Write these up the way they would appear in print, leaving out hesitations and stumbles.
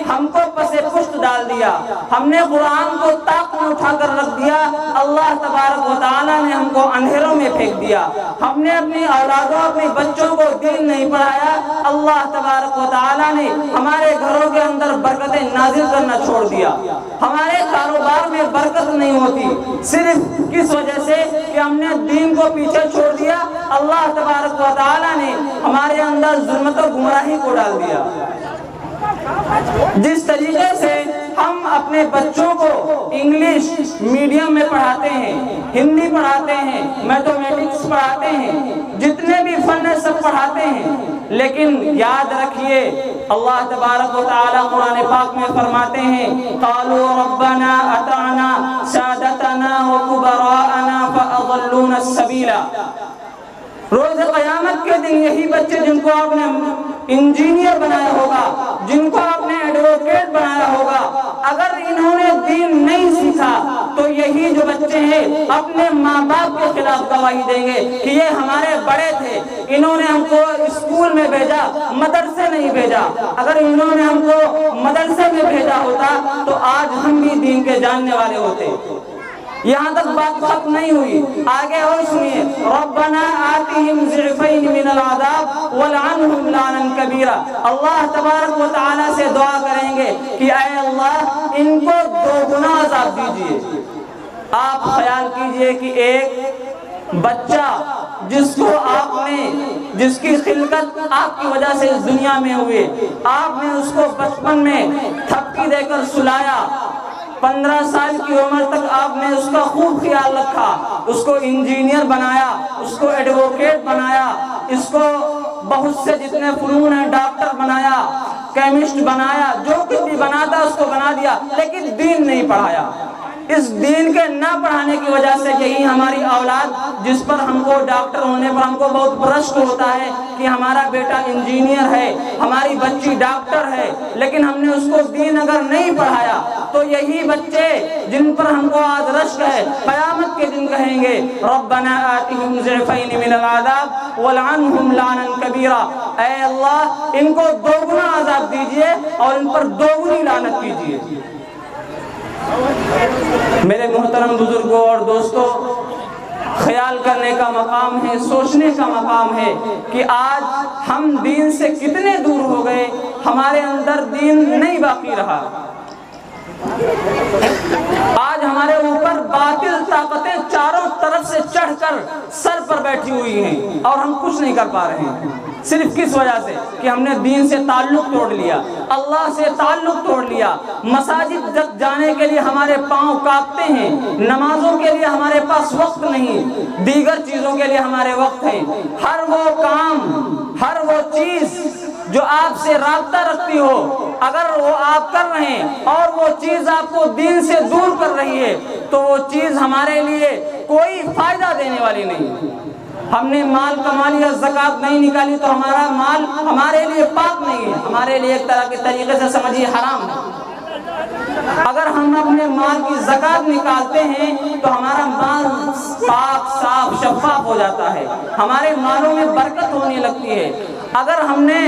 ہم کو پسے پشت ڈال دیا، ہم نے قرآن کو طاق میں اٹھا کر رکھ دیا، اللہ تبارک و تعالیٰ نے ہم کو اندھیروں میں پھینک دیا، ہم نے اپنی اولادوں اپنے بچوں کو دین نہیں پڑھایا، اللہ تبارک و تعالیٰ نے ہمارے گھروں کے اندر برکتیں نازل کرنا چھوڑ دیا، ہمارے کاروبار میں برکت نہیں ہوتی، صرف کس وجہ سے کہ ہم نے دین کو پیچھے چھوڑ دیا، اللہ تبارک و تعالیٰ نے ہمارے اندر ظلمت و گمراہی کو ڈال دیا۔ جس طریقے سے ہم اپنے بچوں کو انگلش میڈیم میں پڑھاتے ہیں، ہندی پڑھاتے ہیں، میتھمیٹکس پڑھاتے ہیں، جتنے بھی فن سب پڑھاتے ہیں، لیکن یاد رکھیے اللہ تبارک و تعالیٰ قرآن پاک میں فرماتے ہیں قالوا ربنا اطعنا سادتنا وكبراءنا فاضلونا السبیل۔ روز قیامت کے دن یہی بچے جن کو آپ نے انجینئر بنایا ہوگا، جن کو آپ نے ایڈوکیٹ بنایا ہوگا، اگر انہوں نے دین نہیں سیکھا تو یہی جو بچے ہیں اپنے ماں باپ کے خلاف گواہی دیں گے کہ یہ ہمارے بڑے تھے، انہوں نے ہم کو اسکول میں بھیجا، مدرسے نہیں بھیجا، اگر انہوں نے ہم کو مدرسے میں بھیجا ہوتا تو آج ہم بھی دین کے جاننے والے ہوتے۔ یہاں تک بات ختم نہیں ہوئی، آگے اور سنیے ربنا آتihim ضعفین من العذاب ولعنہم لعنا کبیرا۔ اللہ تبارک و تعالیٰ سے دعا کریں گے کہ اے اللہ ان کو دوگنا عذاب دیجئے۔ آپ خیال کیجئے کہ ایک بچہ جس کو آپ نے، جس کی خلقت آپ کی وجہ سے اس دنیا میں ہوئے، آپ نے اس کو بچپن میں تھپکی دے کر سلایا، 15 سال کی عمر تک آپ نے اس کا خوب خیال رکھا، اس کو انجینئر بنایا، اس کو ایڈوکیٹ بنایا، اس کو بہت سے جتنے فنون ہیں ڈاکٹر بنایا، کیمسٹ بنایا، جو کچھ بھی بناتا اس کو بنا دیا، لیکن دین نہیں پڑھایا۔ اس دین کے نہ پڑھانے کی وجہ سے یہی ہماری اولاد جس پر ہم کو ڈاکٹر ہونے پر ہم کو بہت برشت ہوتا ہے کہ ہمارا بیٹا انجینئر ہے، ہماری بچی ڈاکٹر ہے، لیکن ہم نے اس کو دین اگر نہیں پڑھایا تو یہی بچے جن پر ہم کو آج رشک ہے قیامت کے دن کہیں گے ربنا آتihim ضعفین من العذاب ولعنہم لعنا کبیرا۔ اے اللہ ان کو دوگنا عذاب دیجئے اور ان پر دوگنی لعنت کیجئے۔ میرے محترم بزرگوں اور دوستوں، خیال کرنے کا مقام ہے، سوچنے کا مقام ہے کہ آج ہم دین سے کتنے دور ہو گئے، ہمارے اندر دین نہیں باقی رہا۔ آج ہمارے اوپر باطل طاقتیں چاروں طرف سے چڑھ کر سر پر بیٹھی ہوئی ہیں اور ہم کچھ نہیں کر پا رہے ہیں، صرف کس وجہ سے کہ ہم نے دین سے تعلق توڑ لیا، اللہ سے تعلق توڑ لیا۔ مساجد تک جانے کے لیے ہمارے پاؤں کانپتے ہیں، نمازوں کے لیے ہمارے پاس وقت نہیں، دیگر چیزوں کے لیے ہمارے وقت ہیں۔ ہر وہ کام، ہر وہ چیز جو آپ سے رابطہ رکھتی ہو، اگر وہ آپ کر رہے ہیں اور وہ چیز آپ کو دین سے دور کر رہی ہے تو وہ چیز ہمارے لیے کوئی فائدہ دینے والی نہیں۔ ہم نے مال کما لیا، زکوٰۃ نہیں نکالی تو ہمارا مال ہمارے لیے پاک نہیں ہے، ہمارے لیے ایک طرح کے طریقے سے سمجھیے حرام ہے۔ اگر ہم اپنے مال کی زکوٰۃ نکالتے ہیں تو ہمارا مال پاک، صاف، شفاف ہو جاتا ہے، ہمارے مالوں میں برکت ہونے لگتی ہے۔ اگر ہم نے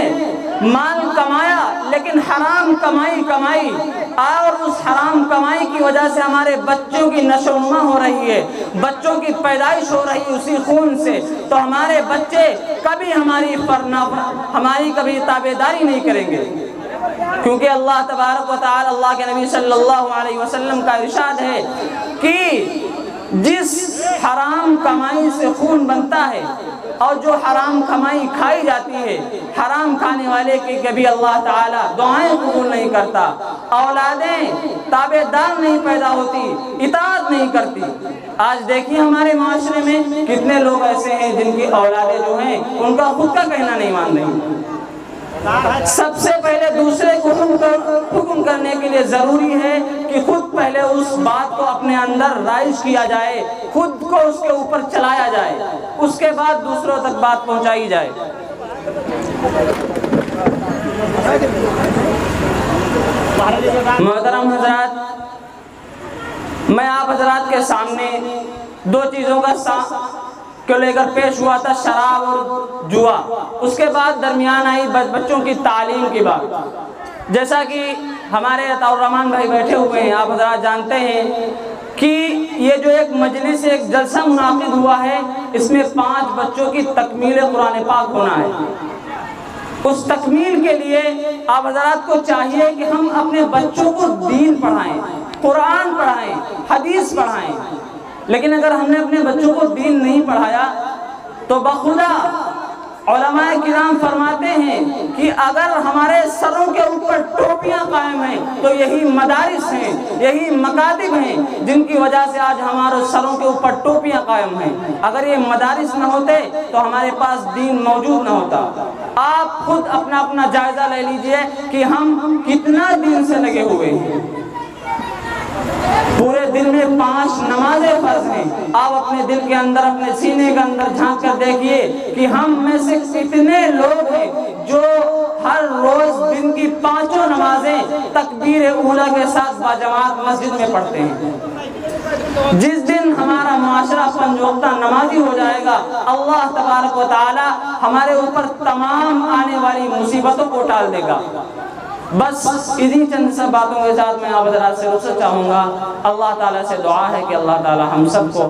مال کمایا لیکن حرام کمائی اور اس حرام کمائی کی وجہ سے ہمارے بچوں کی نشو و نما ہو رہی ہے، بچوں کی پیدائش ہو رہی ہے اسی خون سے، تو ہمارے بچے کبھی ہماری کبھی تابعداری نہیں کریں گے، کیونکہ اللہ تبارک و تعالی، اللہ کے نبی صلی اللہ علیہ وسلم کا ارشاد ہے کہ جس حرام کمائی سے خون بنتا ہے اور جو حرام کمائی کھائی جاتی ہے، حرام کھانے والے کی کبھی اللہ تعالیٰ دعائیں قبول نہیں کرتا، اولادیں تابعدار نہیں پیدا ہوتی، اطاعت نہیں کرتی۔ آج دیکھیے ہمارے معاشرے میں کتنے لوگ ایسے ہیں جن کی اولادیں جو ہیں ان کا خود کا کہنا نہیں مان رہی۔ سب سے پہلے دوسرے کو حکم کرنے کے لیے ضروری ہے کہ خود پہلے اس بات کو اپنے اندر رائج کیا جائے، خود کو اس کے اوپر چلایا جائے، اس کے بعد دوسروں تک بات پہنچائی جائے۔ محترم حضرات، میں آپ حضرات کے سامنے دو چیزوں کو لے کر پیش ہوا تھا، شراب اور جوا۔ اس کے بعد درمیان آئی بچوں کی تعلیم کی بات۔ جیسا کہ ہمارے عطاء الرحمان بھائی بیٹھے ہوئے ہیں، آپ حضرات جانتے ہیں کہ یہ جو ایک مجلس ایک جلسہ منعقد ہوا ہے، اس میں 5 بچوں کی تکمیل قرآن پاک ہونا ہے۔ اس تکمیل کے لیے آپ حضرات کو چاہیے کہ ہم اپنے بچوں کو دین پڑھائیں، قرآن پڑھائیں، حدیث پڑھائیں۔ لیکن اگر ہم نے اپنے بچوں کو دین نہیں پڑھایا تو بخدا علماء کرام فرماتے ہیں کہ اگر ہمارے سروں کے اوپر ٹوپیاں قائم ہیں تو یہی مدارس ہیں، یہی مکاتب ہیں جن کی وجہ سے آج ہمارے سروں کے اوپر ٹوپیاں قائم ہیں۔ اگر یہ مدارس نہ ہوتے تو ہمارے پاس دین موجود نہ ہوتا۔ آپ خود اپنا اپنا جائزہ لے لیجئے کہ ہم کتنا دین سے لگے ہوئے ہیں۔ پورے دن میں 5 نمازیں فرض ہیں۔ آپ اپنے دل کے اندر، اپنے سینے کے اندر جھانک کر دیکھیے کہ ہم میں سے کتنے لوگ ہیں جو ہر روز دن کی 5 نمازیں تکبیر اولیٰ کے ساتھ باجماعت مسجد میں پڑھتے ہیں۔ جس دن ہمارا معاشرہ 5 وقتہ نمازی ہو جائے گا، اللہ تبارک و تعالی ہمارے اوپر تمام آنے والی مصیبتوں کو ٹال دے گا۔ بس اسی چند سب باتوں کے ساتھ میں آپ حضرات سے رخصت چاہوں گا۔ اللہ تعالیٰ سے دعا ہے کہ اللہ تعالیٰ ہم سب کو